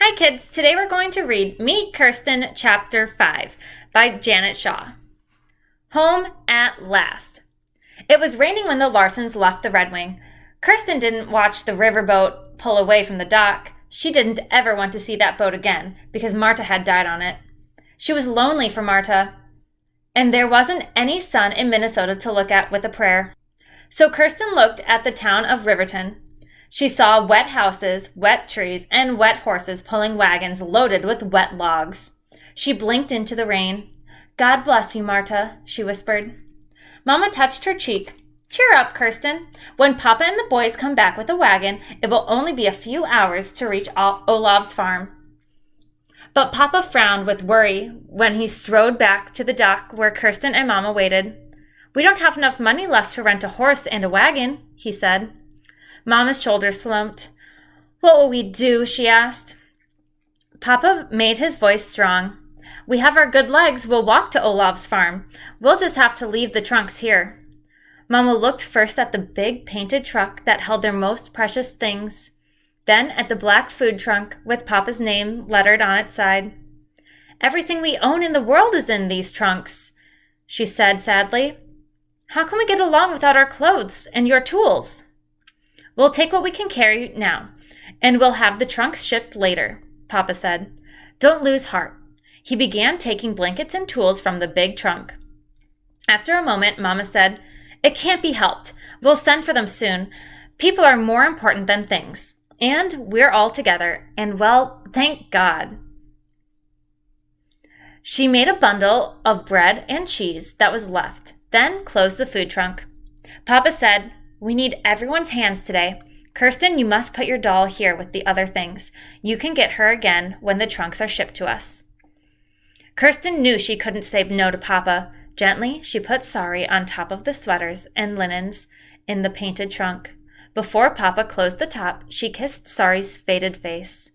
Hi kids, today we're going to read Meet Kirsten Chapter 5 by Janet Shaw. Home at last. It was raining when the Larsons left the Red Wing. Kirsten didn't watch the riverboat pull away from the dock. She didn't ever want to see that boat again because Marta had died on it. She was lonely for Marta, and there wasn't any sun in Minnesota to look at with a prayer. So Kirsten looked at the town of Riverton. She saw wet houses, wet trees, and wet horses pulling wagons loaded with wet logs. She blinked into the rain. "God bless you, Marta," she whispered. Mama touched her cheek. "Cheer up, Kirsten. When Papa and the boys come back with a wagon, it will only be a few hours to reach Olaf's farm." But Papa frowned with worry when he strode back to the dock where Kirsten and Mama waited. "We don't have enough money left to rent a horse and a wagon," he said. Mama's shoulders slumped. "What will we do?" she asked. Papa made his voice strong. "We have our good legs. We'll walk to Olaf's farm. We'll just have to leave the trunks here." Mama looked first at the big painted truck that held their most precious things, then at the black food trunk with Papa's name lettered on its side. "Everything we own in the world is in these trunks," she said sadly. "How can we get along without our clothes and your tools?" "We'll take what we can carry now, and we'll have the trunks shipped later," Papa said. "Don't lose heart." He began taking blankets and tools from the big trunk. After a moment, Mama said, "It can't be helped. We'll send for them soon. People are more important than things. And we're all together, and well, thank God." She made a bundle of bread and cheese that was left, then closed the food trunk. Papa said, "We need everyone's hands today. Kirsten, you must put your doll here with the other things. You can get her again when the trunks are shipped to us." Kirsten knew she couldn't say no to Papa. Gently, she put Sorry on top of the sweaters and linens in the painted trunk. Before Papa closed the top, she kissed Sorry's faded face.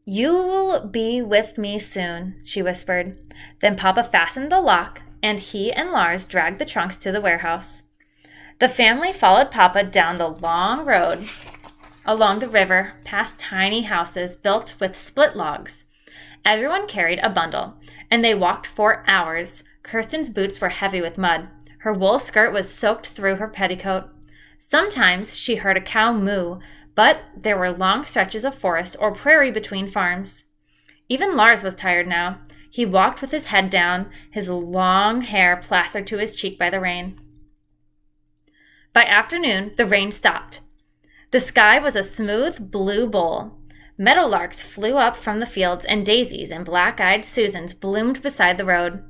"You'll be with me soon," she whispered. Then Papa fastened the lock, and he and Lars dragged the trunks to the warehouse. The family followed Papa down the long road along the river, past tiny houses built with split logs. Everyone carried a bundle, and they walked for hours. Kirsten's boots were heavy with mud. Her wool skirt was soaked through her petticoat. Sometimes she heard a cow moo, but there were long stretches of forest or prairie between farms. Even Lars was tired now. He walked with his head down, his long hair plastered to his cheek by the rain. By afternoon, the rain stopped. The sky was a smooth blue bowl. Meadowlarks flew up from the fields, and daisies and black-eyed Susans bloomed beside the road.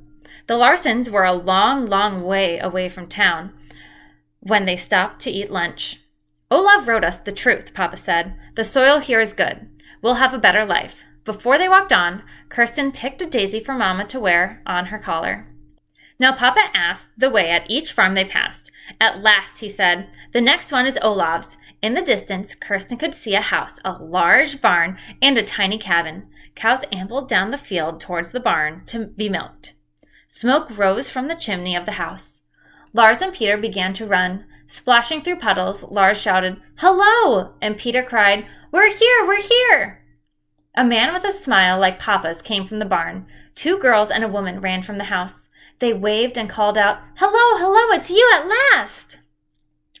The Larsons were a long, long way away from town when they stopped to eat lunch. "Olaf wrote us the truth," Papa said. "The soil here is good. We'll have a better life." Before they walked on, Kirsten picked a daisy for Mama to wear on her collar. Now Papa asked the way at each farm they passed. At last, he said, "The next one is Olaf's." In the distance, Kirsten could see a house, a large barn, and a tiny cabin. Cows ambled down the field towards the barn to be milked. Smoke rose from the chimney of the house. Lars and Peter began to run. Splashing through puddles, Lars shouted, "Hello!" and Peter cried, "We're here! We're here!" A man with a smile like Papa's came from the barn. 2 girls and a woman ran from the house. They waved and called out, "Hello, hello, it's you at last!"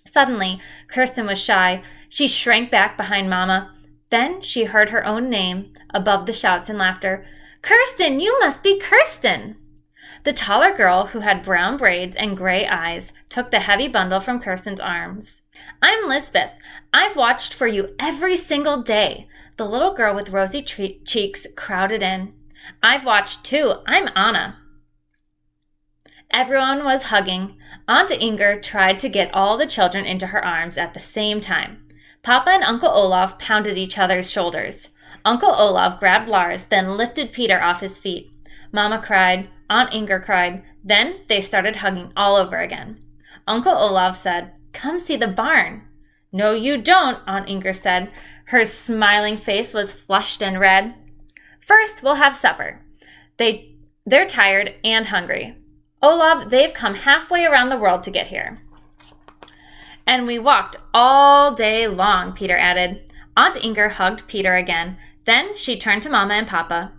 Suddenly, Kirsten was shy. She shrank back behind Mama. Then she heard her own name above the shouts and laughter. "Kirsten, you must be Kirsten!" The taller girl, who had brown braids and gray eyes, took the heavy bundle from Kirsten's arms. "I'm Lisbeth. I've watched for you every single day." The little girl with rosy cheeks crowded in. "I've watched too. I'm Anna." Everyone was hugging. Aunt Inger tried to get all the children into her arms at the same time. Papa and Uncle Olaf pounded each other's shoulders. Uncle Olaf grabbed Lars, then lifted Peter off his feet. Mama cried. Aunt Inger cried. Then they started hugging all over again. Uncle Olaf said, "Come see the barn." "No, you don't," Aunt Inger said. Her smiling face was flushed and red. "First, we'll have supper. They're tired and hungry. Olaf, they've come halfway around the world to get here." "And we walked all day long," Peter added. Aunt Inger hugged Peter again. Then she turned to Mama and Papa.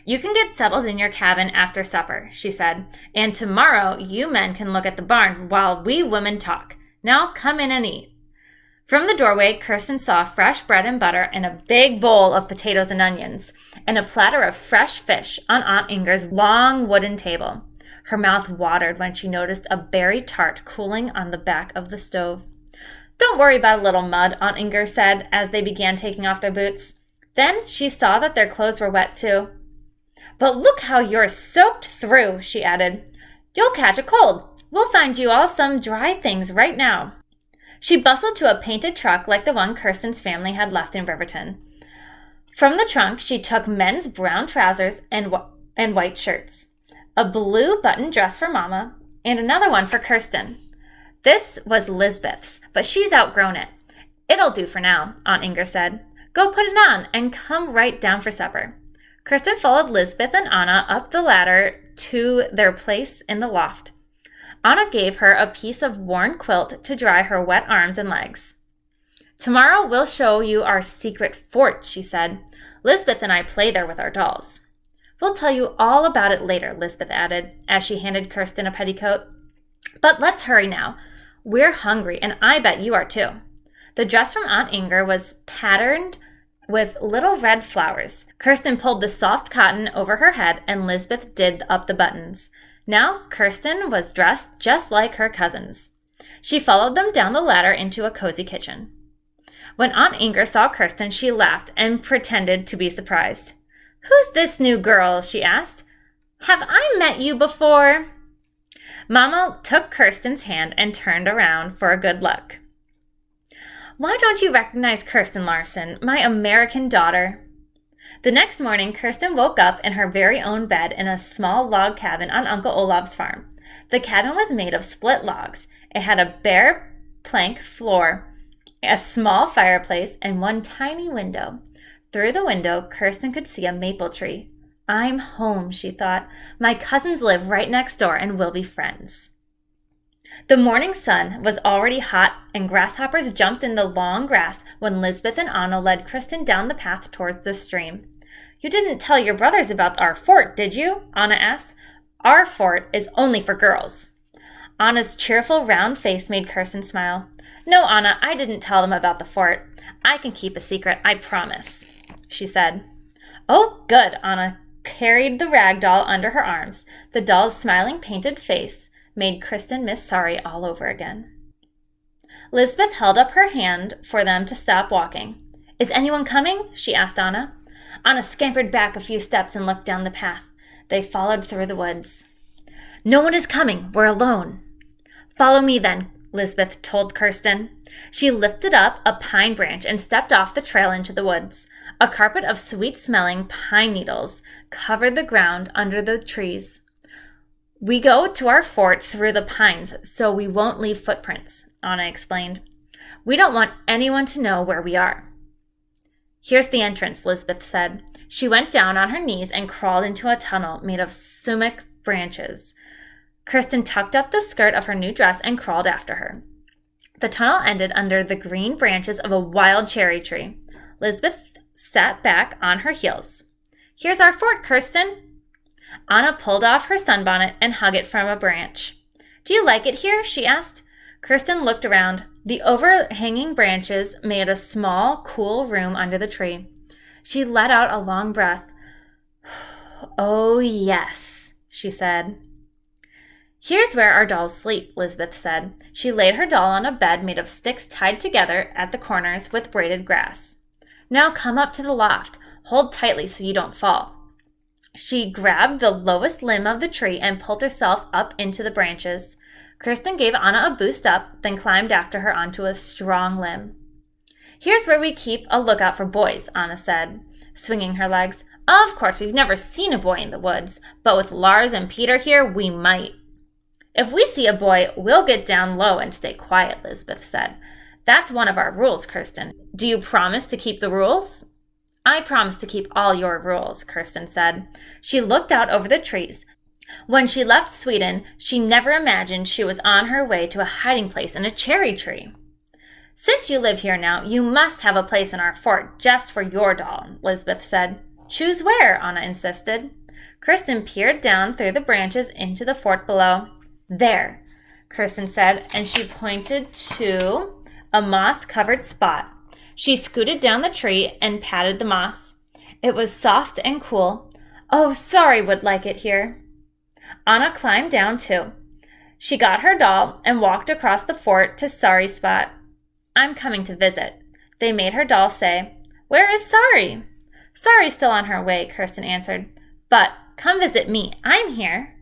"You can get settled in your cabin after supper," she said, "and tomorrow you men can look at the barn while we women talk. Now come in and eat." From the doorway, Kirsten saw fresh bread and butter and a big bowl of potatoes and onions, and a platter of fresh fish on Aunt Inger's long wooden table. Her mouth watered when she noticed a berry tart cooling on the back of the stove. "Don't worry about a little mud," Aunt Inger said as they began taking off their boots. Then she saw that their clothes were wet too. "But look how you're soaked through," she added. "You'll catch a cold. We'll find you all some dry things right now." She bustled to a painted truck like the one Kirsten's family had left in Riverton. From the trunk, she took men's brown trousers and white shirts, a blue button dress for Mama, and another one for Kirsten. This was Lisbeth's, but she's outgrown it. "It'll do for now," Aunt Inger said. "Go put it on and come right down for supper." Kirsten followed Lisbeth and Anna up the ladder to their place in the loft. Anna gave her a piece of worn quilt to dry her wet arms and legs. "Tomorrow we'll show you our secret fort," she said. "Lisbeth and I play there with our dolls." "We'll tell you all about it later," Lisbeth added, as she handed Kirsten a petticoat. "But let's hurry now. We're hungry, and I bet you are too." The dress from Aunt Inger was patterned with little red flowers. Kirsten pulled the soft cotton over her head, and Lisbeth did up the buttons. Now Kirsten was dressed just like her cousins. She followed them down the ladder into a cozy kitchen. When Aunt Inger saw Kirsten, she laughed and pretended to be surprised. "Who's this new girl?" she asked. "Have I met you before?" Mama took Kirsten's hand and turned around for a good look. "Why don't you recognize Kirsten Larson, my American daughter?" The next morning, Kirsten woke up in her very own bed in a small log cabin on Uncle Olaf's farm. The cabin was made of split logs. It had a bare plank floor, a small fireplace, and one tiny window. Through the window, Kirsten could see a maple tree. "I'm home," she thought. "My cousins live right next door and we'll be friends." The morning sun was already hot and grasshoppers jumped in the long grass when Lisbeth and Anna led Kirsten down the path towards the stream. "You didn't tell your brothers about our fort, did you?" Anna asked. "Our fort is only for girls." Anna's cheerful round face made Kirsten smile. "No, Anna, I didn't tell them about the fort. I can keep a secret, I promise," she said. "Oh, good." Anna carried the rag doll under her arms. The doll's smiling painted face made Kirsten miss Sorry all over again. Lisbeth held up her hand for them to stop walking. "Is anyone coming?" she asked Anna. Anna scampered back a few steps and looked down the path. They followed through the woods. "No one is coming. We're alone." "Follow me then," Lisbeth told Kirsten. She lifted up a pine branch and stepped off the trail into the woods. A carpet of sweet-smelling pine needles covered the ground under the trees. "We go to our fort through the pines, so we won't leave footprints," Anna explained. "We don't want anyone to know where we are." "Here's the entrance," Lisbeth said. She went down on her knees and crawled into a tunnel made of sumac branches. Kirsten tucked up the skirt of her new dress and crawled after her. The tunnel ended under the green branches of a wild cherry tree. Lisbeth sat back on her heels. "Here's our fort, Kirsten." Anna pulled off her sunbonnet and hung it from a branch. "Do you like it here?" she asked. Kirsten looked around. The overhanging branches made a small, cool room under the tree. She let out a long breath. "Oh, yes," she said. "Here's where our dolls sleep," Lisbeth said. She laid her doll on a bed made of sticks tied together at the corners with braided grass. "Now come up to the loft. Hold tightly so you don't fall." She grabbed the lowest limb of the tree and pulled herself up into the branches. Kirsten gave Anna a boost up, then climbed after her onto a strong limb. "Here's where we keep a lookout for boys," Anna said, swinging her legs. "Of course, we've never seen a boy in the woods, but with Lars and Peter here, we might." "If we see a boy, we'll get down low and stay quiet," Lisbeth said. "That's one of our rules, Kirsten. Do you promise to keep the rules?" "I promise to keep all your rules," Kirsten said. She looked out over the trees. When she left Sweden, she never imagined she was on her way to a hiding place in a cherry tree. Since you live here now, you must have a place in our fort just for your doll, Lisbeth said. Choose where, Anna insisted. Kirsten peered down through the branches into the fort below. There, Kirsten said, and she pointed to a moss-covered spot. She scooted down the tree and patted the moss. It was soft and cool. Oh, Sorry would like it here. Anna climbed down too. She got her doll and walked across the fort to Sorry's spot. I'm coming to visit, they made her doll say. Where is Sorry? Sorry's still on her way, Kirsten answered. But come visit me. I'm here.